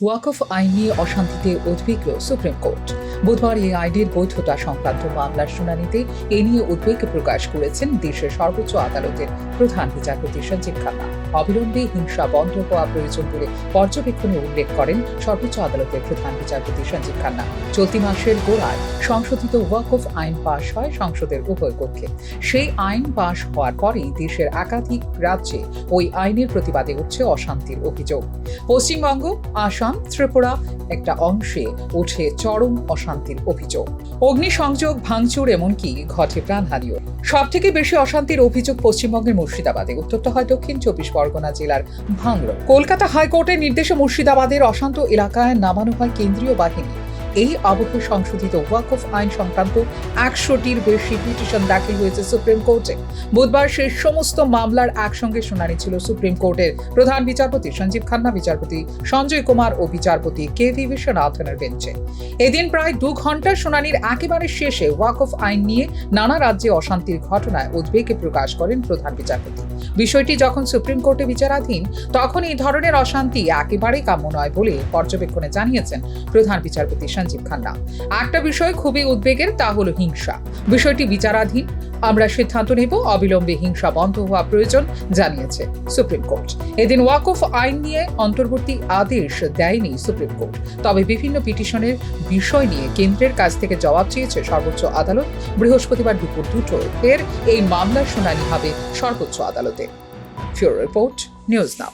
ওয়াকফ আইন নিয়ে অশান্তিতে উদ্বিগ্ন সুপ্রিম কোর্ট। বুধবার এই আইনের বৈধতা সংক্রান্ত মামলার শুনানিতে এ নিয়ে উদ্বেগ প্রকাশ করেছেন দেশের সর্বোচ্চ আদালতের প্রধান বিচারপতি সঞ্জীব খান্না। অবিলম্বে হিংসা বন্ধ হওয়া প্রয়োজন বলে পর্যবেক্ষণে উল্লেখ করেন সর্বোচ্চ আদালতের প্রধান বিচারপতি সঞ্জীব খান্না। চলতি মাসের গোড়ায় সংশোধিত ওয়াকফ আইন পাশ হয় সংসদের উভয় কক্ষে। সেই আইন পাশ হওয়ার পরেই দেশের একাধিক রাজ্যে ওই আইনের প্রতিবাদে উঠছে অশান্তির অভিযোগ। পশ্চিমবঙ্গ, আসাম, ত্রিপুরা একটা অংশে উঠে চরম অশান্তির অভিযোগ। অগ্নিসংযোগ, ভাঙচুর, এমনকি ঘটে প্রাণহানিও। সবথেকে বেশি অশান্তির অভিযোগ পশ্চিমবঙ্গের মুর্শিদাবাদে। উত্তরটা হয় দক্ষিণ 24 পরগনা জেলার ভাঙড়। কলকাতা হাইকোর্টের নির্দেশে মুর্শিদাবাদের অশান্ত এলাকায় নামানো হয় কেন্দ্রীয় বাহিনী। এই আবহে সংশোধিত ওয়াকফ আইন সংক্রান্ত 100টির বেশি পিটিশন দাখিল হয়েছে সুপ্রিম কোর্টে। বুধবার সেই সমস্ত মামলার একসঙ্গে শুনানি ছিল সুপ্রিম কোর্টের প্রধান বিচারপতি সঞ্জীব খান্না, বিচারপতি সঞ্জয় কুমার ও বিচারপতি কে.ভি. বিশ্বনাথনের বেঞ্চে। এদিন প্রায় 2 ঘন্টার শুনানির একেবারে শেষে ওয়াকফ আইন নিয়ে নানা রাজ্যে অশান্তির ঘটনায় উদ্বেগ প্রকাশ করেন প্রধান বিচারপতি। বিষয়টি যখন সুপ্রিম কোর্টে বিচারাধীন, তখন এই ধরনের অশান্তি একেবারেই কাম্য নয় বলে পর্যবেক্ষণে জানিয়েছেন প্রধান বিচারপতি সঞ্জীব খান্না। একটা বিষয় খুবই উদ্বেগের, তা হলো হিংসা। বিষয়টি বিচারাধীন, আমরা সিদ্ধান্ত নেব অবিলম্বে হিংসা বন্ধ হওয়া প্রয়োজন, জানিয়েছে সুপ্রিম কোর্ট। এদিন ওয়াকফ আইন নিয়ে অন্তর্বর্তী আদেশ দেয়নি সুপ্রিম কোর্ট, তবে বিভিন্ন পিটিশনের বিষয় নিয়ে কেন্দ্রের কাছ থেকে জবাব চেয়েছে সর্বোচ্চ আদালত। বৃহস্পতিবার দুপুর 2টোয় এই মামলার শুনানি হবে সর্বোচ্চ আদালতে। ফিউরো রিপোর্ট, নিউজ নাও।